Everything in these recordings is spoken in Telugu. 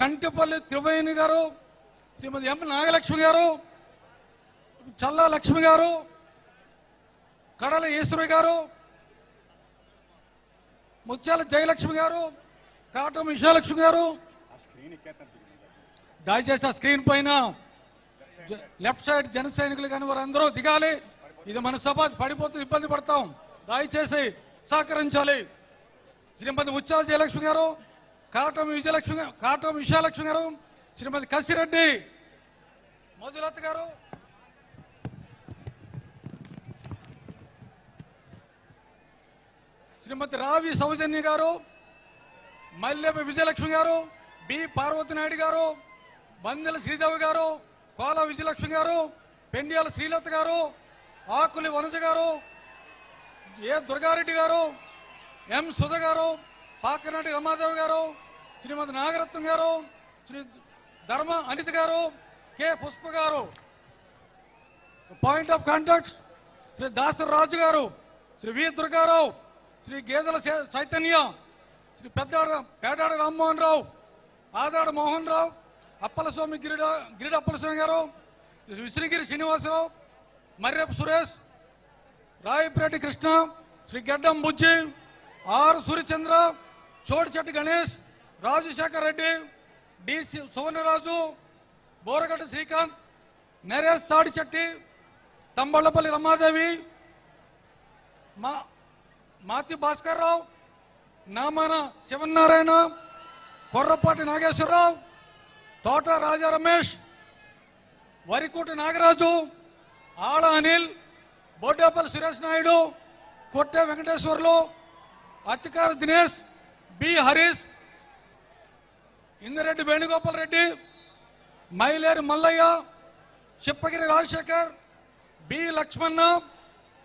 కంటిపల్లి త్రివేణి గారు, శ్రీమతి ఎం నాగలక్ష్మి గారు, చల్లా లక్ష్మి గారు, కడల ఈశ్వరి గారు, ముత్యాల జయలక్ష్మి గారు, కాటం విశాలక్ష్మి గారు. దయచేసి ఆ స్క్రీన్ పైన లెఫ్ట్ సైడ్ జన సైనికులు కానీ వారందరూ దిగాలి. ఇది మన సభ, పడిపోతూ ఇబ్బంది పడతాం. దయచేసి సహకరించాలి. శ్రీమతి ముత్యాల జయలక్ష్మి గారు, కాటం విశాలక్ష్మి గారు, శ్రీమతి కసిరెడ్డి మధులత గారు, శ్రీమతి రావి సౌజన్య గారు, మల్లెప విజయలక్ష్మి గారు, బి పార్వతి నాయుడు గారు, బందెల శ్రీదేవి గారు, కోల విజయలక్ష్మి గారు, పెండియాల శ్రీలత గారు, ఆకులి వనజ గారు, ఏ దుర్గారెడ్డి గారు, ఎం సుధ గారు, పాకనాటి రమాదేవి గారు, శ్రీమతి నాగరత్నం గారు, శ్రీ ధర్మ అనిత గారు, K Pushpa garu. Point of contact Shri Dasaraju garu, Shri వి దుర్గారావు, శ్రీ గేదెల చైతన్య, శ్రీ పేడాడ రామ్మోహన్ రావు, ఆదాడ మోహన్ రావు, అప్పలస్వామి గిరిడ అప్పలస్వామి గారు, విశ్రీగిరి శ్రీనివాసరావు, మర్రెపు సురేష్, రాయపిరెడ్డి కృష్ణ, శ్రీ గడ్డం బుజ్జి, ఆర్ సూర్యచంద్ర, చోడిచెట్టి గణేష్, రాజశేఖర్ రెడ్డి, డి సువర్ణరాజు, బోరగడ్డ శ్రీకాంత్, నరేష్ తాడిచెట్టి, తంబళ్లపల్లి రమాదేవి, మాతి భాస్కర్ రావు, నామాన శివనారాయణ, కొర్రపాటి నాగేశ్వరరావు, తోట రాజా రమేష్, వరికోటి నాగరాజు, ఆడ Anil, Boddepalli Suresh Naidu, Kotte Venkateswarlu, Attikaru Dinesh, B Harish, Indireddy Venugopal Reddy, Maileru Mallaiah, Chippagiri Rajasekhar, B Lakshmana,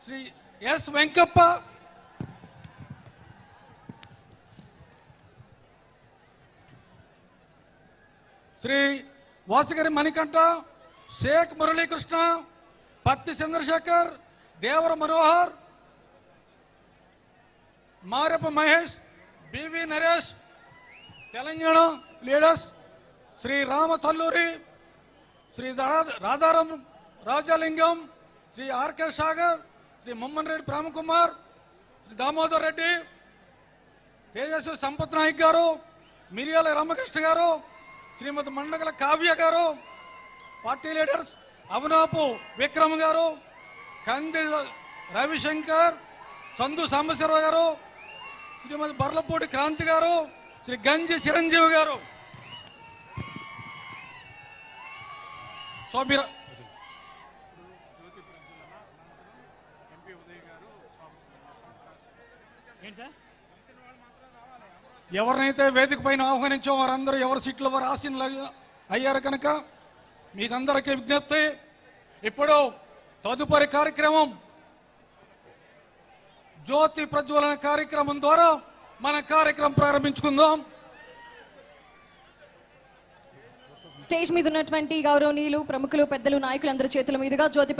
Shri S Venkappa, Shri Vasagiri Manikanta, Sheikh Muralikrishna, Patti Chandrasekhar, Devara Manohar, Mareppa Mahesh, B V Naresh, Telangana leaders Shri Rama Talluri, Shri Radharam Rajalingam, Shri R K Sagar, Shri Momman Reddy Premkumar, Shri Damodar Reddy, Tejaswi Sampath Naik garu, Miriyala Ramakrishna గారు, శ్రీమతి మండగల కావ్య గారు, పార్టీ లీడర్స్ అవనాపు విక్రమ్ గారు, కంది రవిశంకర్, సందు సాంబశివరావు గారు, శ్రీమతి బర్లపూడి క్రాంతి గారు, శ్రీ గంజి చిరంజీవి గారు. ఎవరినైతే వేదిక పైన ఆహ్వానించో వారందరూ ఎవరి సీట్లో వారు ఆసీనులు అయ్యారు కనుక మీకందరికీ విజ్ఞప్తి. ఇప్పుడు తదుపరి కార్యక్రమం జ్యోతి ప్రజ్వలన కార్యక్రమం ద్వారా మన కార్యక్రమం ప్రారంభించుకుందాం. స్టేజ్ మీద ఉన్నటువంటి గౌరవనీయులు, ప్రముఖులు, పెద్దలు, నాయకులందరి చేతుల మీదుగా జ్యోతి